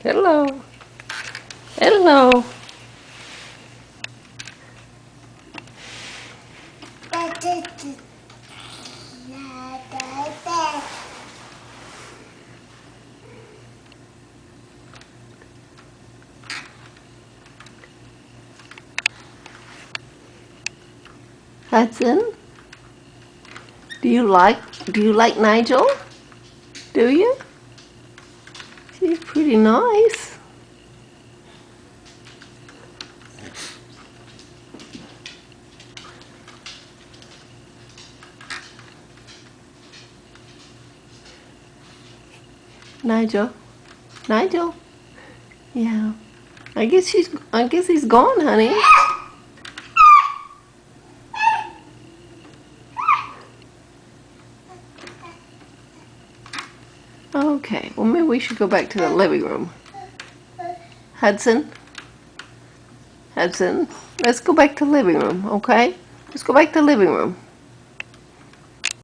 Hello. Hello. Hudson, do you like Nigel? Do you? She's pretty nice. Nigel. Nigel. Yeah. I guess he's gone, honey. Okay, well maybe we should go back to the living room. Hudson? Hudson, let's go back to the living room, okay? Let's go back to the living room.